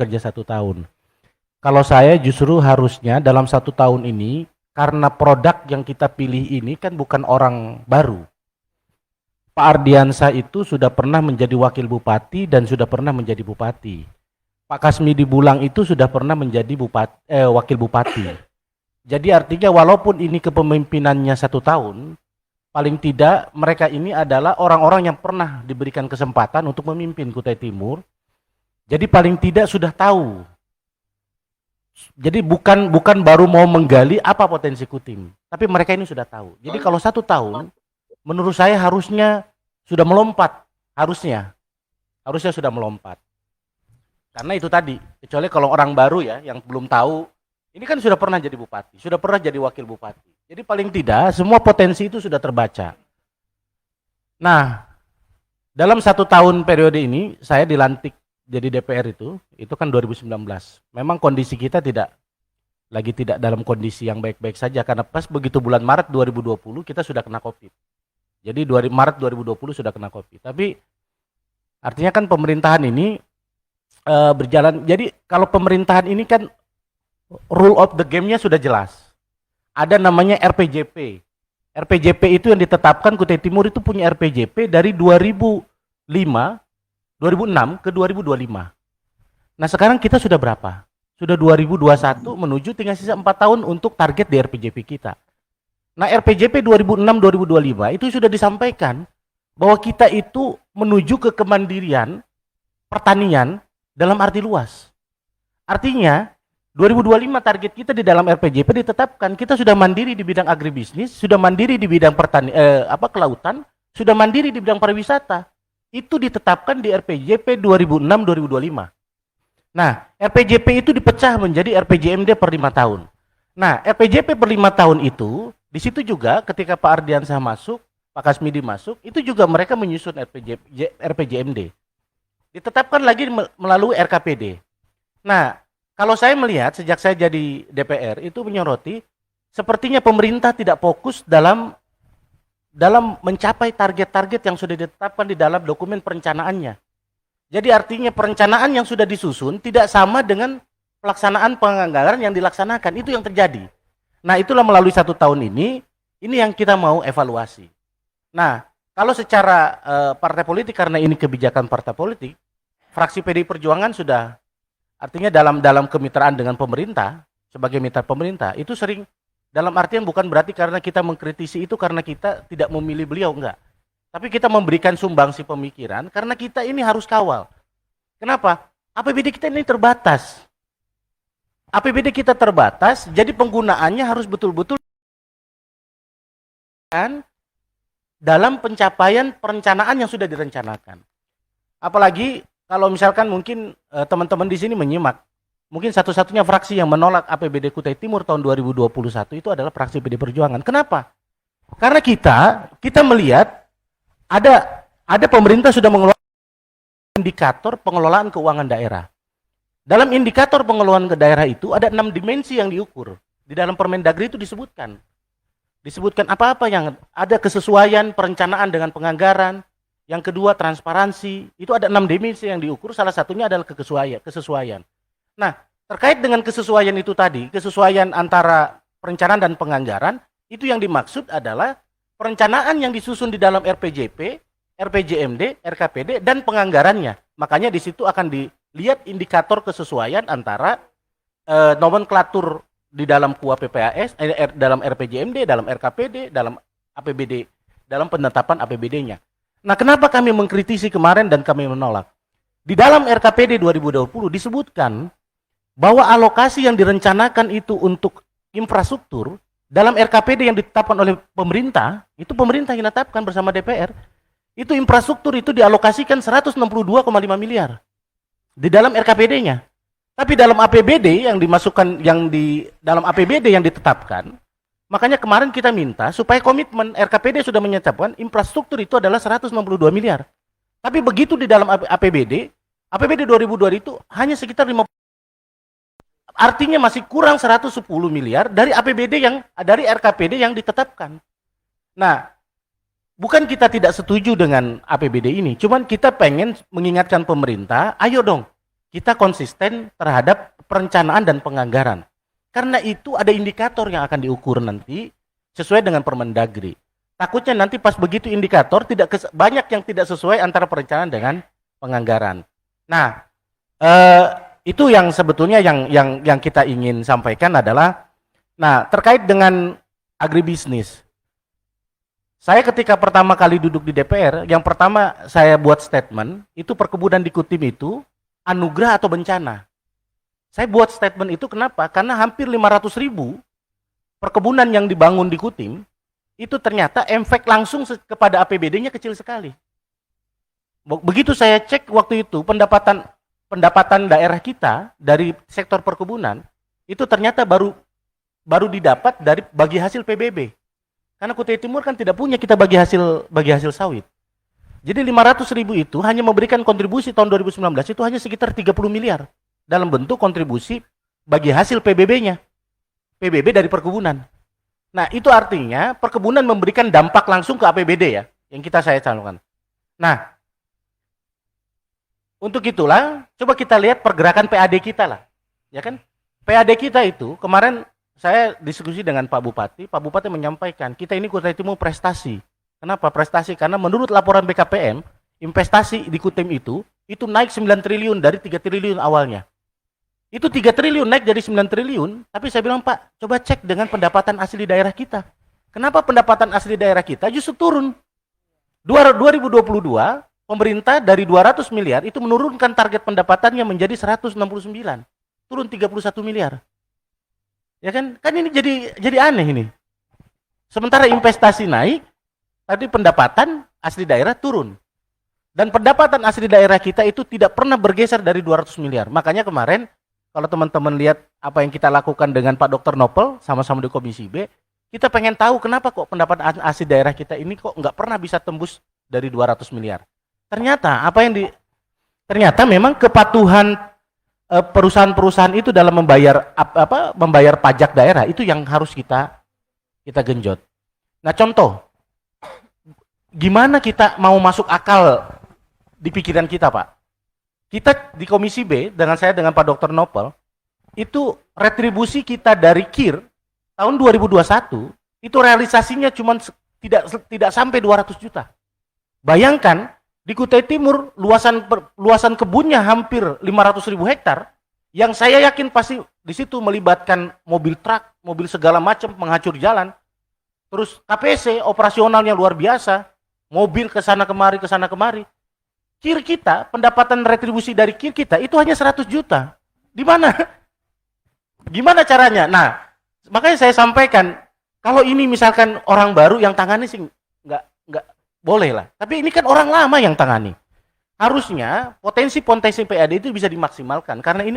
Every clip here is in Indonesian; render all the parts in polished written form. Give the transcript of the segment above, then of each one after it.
kerja 1 tahun. Kalau saya justru harusnya dalam 1 tahun ini, karena produk yang kita pilih ini kan bukan orang baru. Pak Ardiansah itu sudah pernah menjadi wakil bupati dan sudah pernah menjadi bupati. Pak Kasmidi Bulang itu sudah pernah menjadi wakil bupati. Jadi artinya walaupun ini kepemimpinannya 1 tahun, paling tidak mereka ini adalah orang-orang yang pernah diberikan kesempatan untuk memimpin Kutai Timur. Jadi paling tidak sudah tahu. Jadi bukan baru mau menggali apa potensi Kutim, tapi mereka ini sudah tahu. Jadi kalau 1 tahun, menurut saya harusnya sudah melompat, harusnya sudah melompat. Karena itu tadi, kecuali kalau orang baru ya yang belum tahu, ini kan sudah pernah jadi bupati, sudah pernah jadi wakil bupati. Jadi paling tidak semua potensi itu sudah terbaca. Nah, dalam 1 tahun periode ini saya dilantik jadi DPR itu kan 2019. Memang kondisi kita tidak dalam kondisi yang baik-baik saja karena pas begitu bulan Maret 2020 kita sudah kena Covid. Jadi Maret 2020 sudah kena Covid. Tapi artinya kan pemerintahan ini berjalan. Jadi kalau pemerintahan ini kan rule of the game-nya sudah jelas. Ada namanya RPJP. RPJP itu yang ditetapkan Kutai Timur itu punya RPJP dari 2006 ke 2025. Nah sekarang kita sudah berapa? Sudah 2021 menuju tinggal sisa 4 tahun untuk target di RPJP kita. Nah RPJP 2006-2025 itu sudah disampaikan bahwa kita itu menuju ke kemandirian pertanian dalam arti luas. Artinya 2025 target kita di dalam RPJP ditetapkan kita sudah mandiri di bidang agribisnis, sudah mandiri di bidang kelautan, sudah mandiri di bidang pariwisata. Itu ditetapkan di RPJP 2006-2025. Nah, RPJP itu dipecah menjadi RPJMD per 5 tahun. Nah, RPJP per 5 tahun itu, di situ juga ketika Pak Ardiansah masuk, Pak Kasmidi masuk, itu juga mereka menyusun RPJMD. Ditetapkan lagi melalui RKPD. Nah, kalau saya melihat sejak saya jadi DPR, itu menyoroti, sepertinya pemerintah tidak fokus dalam mencapai target-target yang sudah ditetapkan di dalam dokumen perencanaannya. Jadi artinya perencanaan yang sudah disusun tidak sama dengan pelaksanaan penganggaran yang dilaksanakan. Itu yang terjadi. Nah itulah melalui 1 tahun ini yang kita mau evaluasi. Nah kalau secara partai politik, karena ini kebijakan partai politik, fraksi PDI Perjuangan sudah, artinya dalam kemitraan dengan pemerintah, sebagai mitra pemerintah, itu sering, dalam artian bukan berarti karena kita mengkritisi itu karena kita tidak memilih beliau, enggak. Tapi kita memberikan sumbangsi pemikiran karena kita ini harus kawal. Kenapa? APBD kita ini terbatas. APBD kita terbatas, jadi penggunaannya harus betul-betul dalam pencapaian perencanaan yang sudah direncanakan. Apalagi kalau misalkan mungkin teman-teman di sini menyimak, mungkin satu-satunya fraksi yang menolak APBD Kutai Timur tahun 2021 itu adalah fraksi PD Perjuangan. Kenapa? Karena kita melihat ada pemerintah sudah mengeluarkan indikator pengelolaan keuangan daerah. Dalam indikator pengelolaan ke daerah itu ada 6 dimensi yang diukur. Di dalam Permendagri itu disebutkan apa-apa yang ada, kesesuaian perencanaan dengan penganggaran. Yang kedua transparansi. Itu ada 6 dimensi yang diukur, salah satunya adalah kesesuaian. Nah, terkait dengan kesesuaian itu tadi, kesesuaian antara perencanaan dan penganggaran, itu yang dimaksud adalah perencanaan yang disusun di dalam RPJP, RPJMD, RKPD, dan penganggarannya. Makanya di situ akan dilihat indikator kesesuaian antara nomenklatur di dalam KUA PPAS, dalam RPJMD, dalam RKPD, dalam APBD, dalam penetapan APBD-nya. Nah, kenapa kami mengkritisi kemarin dan kami menolak? Di dalam RKPD 2020 disebutkan bahwa alokasi yang direncanakan itu untuk infrastruktur dalam RKPD yang ditetapkan oleh pemerintah, itu pemerintah yang ditetapkan bersama DPR, itu infrastruktur itu dialokasikan 162,5 miliar di dalam RKPD-nya. Tapi dalam APBD yang dimasukkan, dalam APBD yang ditetapkan, makanya kemarin kita minta supaya komitmen RKPD sudah menetapkan infrastruktur itu adalah 162 miliar. Tapi begitu di dalam APBD 2002 itu hanya sekitar 50. Artinya masih kurang 110 miliar dari APBD dari RKPD yang ditetapkan. Nah, bukan kita tidak setuju dengan APBD ini, cuman kita pengen mengingatkan pemerintah, ayo dong, kita konsisten terhadap perencanaan dan penganggaran. Karena itu ada indikator yang akan diukur nanti sesuai dengan Permendagri. Takutnya nanti pas begitu indikator banyak yang tidak sesuai antara perencanaan dengan penganggaran. Nah, itu yang sebetulnya yang kita ingin sampaikan adalah, nah terkait dengan agribisnis. Saya ketika pertama kali duduk di DPR, yang pertama saya buat statement, itu perkebunan di Kutim itu anugerah atau bencana. Saya buat statement itu kenapa? Karena hampir 500.000 perkebunan yang dibangun di Kutim, itu ternyata efek langsung kepada APBD-nya kecil sekali. Begitu saya cek waktu itu, pendapatan daerah kita dari sektor perkebunan, itu ternyata baru didapat dari bagi hasil PBB. Karena Kutai Timur kan tidak punya kita bagi hasil sawit. Jadi 500.000 itu hanya memberikan kontribusi tahun 2019 itu hanya sekitar 30 miliar dalam bentuk kontribusi bagi hasil PBB-nya. PBB dari perkebunan. Nah, itu artinya perkebunan memberikan dampak langsung ke APBD ya, yang saya cantumkan. Nah, untuk itulah coba kita lihat pergerakan PAD kita lah. Ya kan? PAD kita itu kemarin saya diskusi dengan Pak Bupati menyampaikan, kita ini Kutai Timur prestasi. Kenapa prestasi? Karena menurut laporan BKPM, investasi di Kutim itu naik 9 triliun dari 3 triliun awalnya. Itu 3 triliun naik dari 9 triliun, tapi saya bilang, Pak, coba cek dengan pendapatan asli daerah kita. Kenapa pendapatan asli daerah kita justru turun? 2022, pemerintah dari 200 miliar itu menurunkan target pendapatannya menjadi 169. Turun 31 miliar. Ya kan? Kan ini jadi aneh ini. Sementara investasi naik, tapi pendapatan asli daerah turun. Dan pendapatan asli daerah kita itu tidak pernah bergeser dari 200 miliar. Makanya kemarin kalau teman-teman lihat apa yang kita lakukan dengan Pak Dr. Nopel sama-sama di Komisi B, kita pengen tahu kenapa kok pendapatan asli daerah kita ini kok nggak pernah bisa tembus dari 200 miliar. Ternyata ternyata memang kepatuhan perusahaan-perusahaan itu dalam membayar pajak daerah itu yang harus kita genjot. Nah, contoh, gimana kita mau masuk akal di pikiran kita, Pak? Kita di Komisi B dengan Pak Dr. Nopel itu retribusi kita dari KIR tahun 2021 itu realisasinya cuma tidak sampai 200 juta. Bayangkan di Kutai Timur luasan kebunnya hampir 500.000 hektar, yang saya yakin pasti di situ melibatkan mobil truk, mobil segala macam menghacur jalan. Terus KPC operasionalnya luar biasa, mobil ke sana kemari. KIR kita, pendapatan retribusi dari KIR kita itu hanya 100 juta. Di mana? Gimana caranya? Nah, makanya saya sampaikan, kalau ini misalkan orang baru yang tangani sih nggak boleh lah. Tapi ini kan orang lama yang tangani. Harusnya potensi PAD itu bisa dimaksimalkan karena ini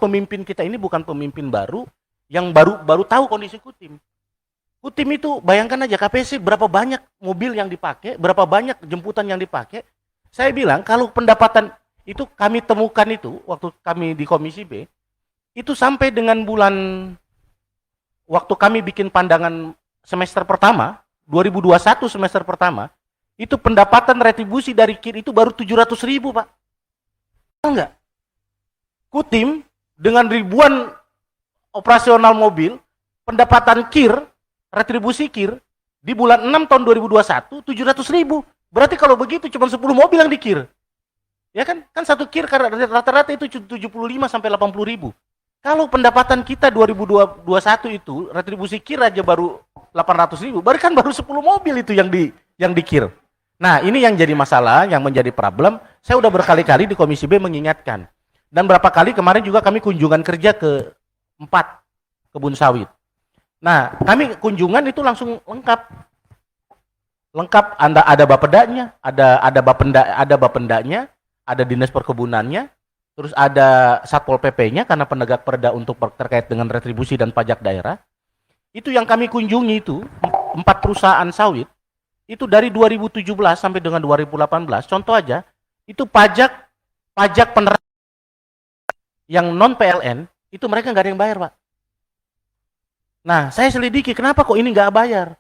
pemimpin kita ini bukan pemimpin baru yang baru tahu kondisi Kutim. Kutim itu bayangkan aja KPC berapa banyak mobil yang dipakai, berapa banyak jemputan yang dipakai. Saya bilang kalau pendapatan itu kami temukan itu waktu kami di Komisi B itu sampai dengan waktu kami bikin pandangan semester pertama 2021 semester pertama, itu pendapatan retribusi dari KIR itu baru 700.000, Pak. Tahu nggak? Kutim dengan ribuan operasional mobil, pendapatan KIR, retribusi KIR, di bulan 6 tahun 2021, 700.000. Berarti kalau begitu cuma 10 mobil yang di KIR. Ya kan? Kan satu KIR rata-rata itu 75 sampai 80.000. Kalau pendapatan kita 2021 itu retribusi KIR aja baru 800.000, baru 10 mobil itu yang dikir. Nah, ini yang jadi masalah, yang menjadi problem. Saya udah berkali-kali di Komisi B mengingatkan. Dan berapa kali kemarin juga kami kunjungan kerja ke 4 kebun sawit. Nah, kami kunjungan itu langsung lengkap, ada bapedanya, ada bapendanya, ada dinas perkebunannya, terus ada Satpol PP-nya karena penegak perda untuk terkait dengan retribusi dan pajak daerah. Itu yang kami kunjungi itu 4 perusahaan sawit itu dari 2017 sampai dengan 2018. Contoh aja, itu pajak penerbangan yang non PLN itu mereka nggak ada yang bayar, Pak. Nah, saya selidiki kenapa kok ini nggak bayar.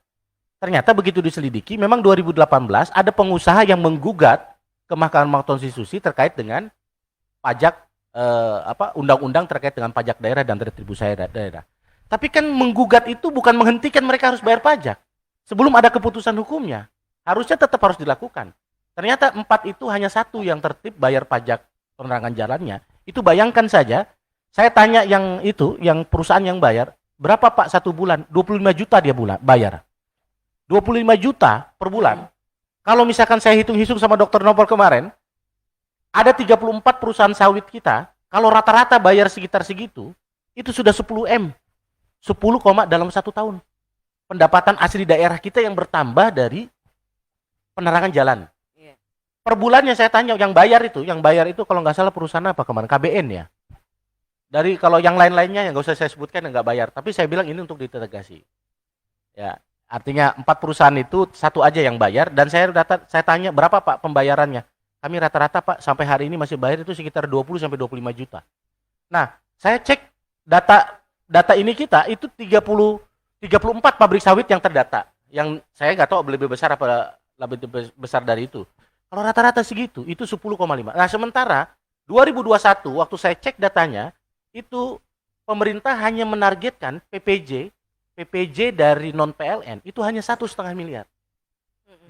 Ternyata begitu diselidiki, memang 2018 ada pengusaha yang menggugat ke Mahkamah Konstitusi terkait dengan pajak undang-undang terkait dengan pajak daerah dan retribusi daerah. Tapi kan menggugat itu bukan menghentikan mereka harus bayar pajak. Sebelum ada keputusan hukumnya, harusnya tetap harus dilakukan. Ternyata 4 itu hanya 1 yang tertib bayar pajak penerangan jalannya. Itu bayangkan saja, saya tanya yang perusahaan yang bayar, berapa Pak 1 bulan? 25 juta dia bayar. 25 juta per bulan. Kalau misalkan saya hitung-hitung sama Dr. Nopal kemarin, ada 34 perusahaan sawit kita, kalau rata-rata bayar sekitar segitu, itu sudah 10 M. 10, dalam 1 tahun. Pendapatan asli daerah kita yang bertambah dari penerangan jalan. Per bulannya saya tanya, yang bayar itu kalau nggak salah perusahaan apa kemarin? KBN ya. Dari kalau yang lain-lainnya yang nggak usah saya sebutkan yang nggak bayar. Tapi saya bilang ini untuk ditegasi. Ya, artinya 4 perusahaan itu 1 aja yang bayar. Dan saya tanya berapa Pak pembayarannya? Kami rata-rata Pak sampai hari ini masih bayar itu sekitar 20-25 juta. Nah, saya cek data ini kita itu 34 pabrik sawit yang terdata. Yang saya nggak tahu lebih besar apa lebih besar dari itu. Kalau rata-rata segitu, itu 10,5. Nah, sementara 2021 waktu saya cek datanya, itu pemerintah hanya menargetkan PPJ dari non PLN itu hanya 1,5 miliar.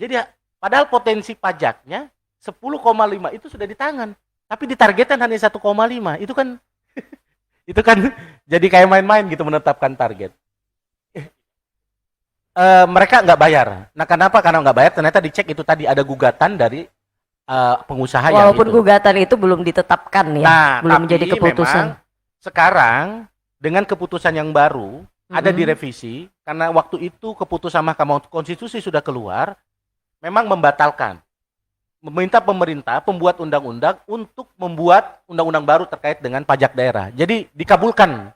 Jadi padahal potensi pajaknya 10,5 itu sudah di tangan, tapi ditargetkan hanya 1,5. Itu kan itu kan jadi kayak main-main gitu menetapkan target. Mereka nggak bayar. Nah, kenapa? Karena nggak bayar. Ternyata dicek itu tadi ada gugatan dari pengusaha yang walaupun gugatan itu belum ditetapkan ya, nah, belum menjadi keputusan. Sekarang dengan keputusan yang baru ada direvisi karena waktu itu keputusan Mahkamah Konstitusi sudah keluar, memang membatalkan, meminta pemerintah pembuat undang-undang untuk membuat undang-undang baru terkait dengan pajak daerah. Jadi dikabulkan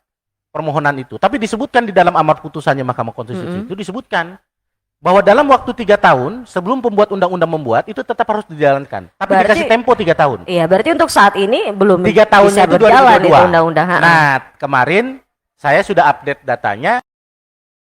permohonan itu. Tapi disebutkan di dalam amar putusannya Mahkamah Konstitusi itu disebutkan bahwa dalam waktu 3 tahun sebelum pembuat undang-undang membuat itu tetap harus dijalankan. Tapi berarti, dikasih tempo 3 tahun. Iya, berarti untuk saat ini belum 3 tahun bisa itu berjalan 2022. itu undang-undang. Nah, kemarin saya sudah update datanya.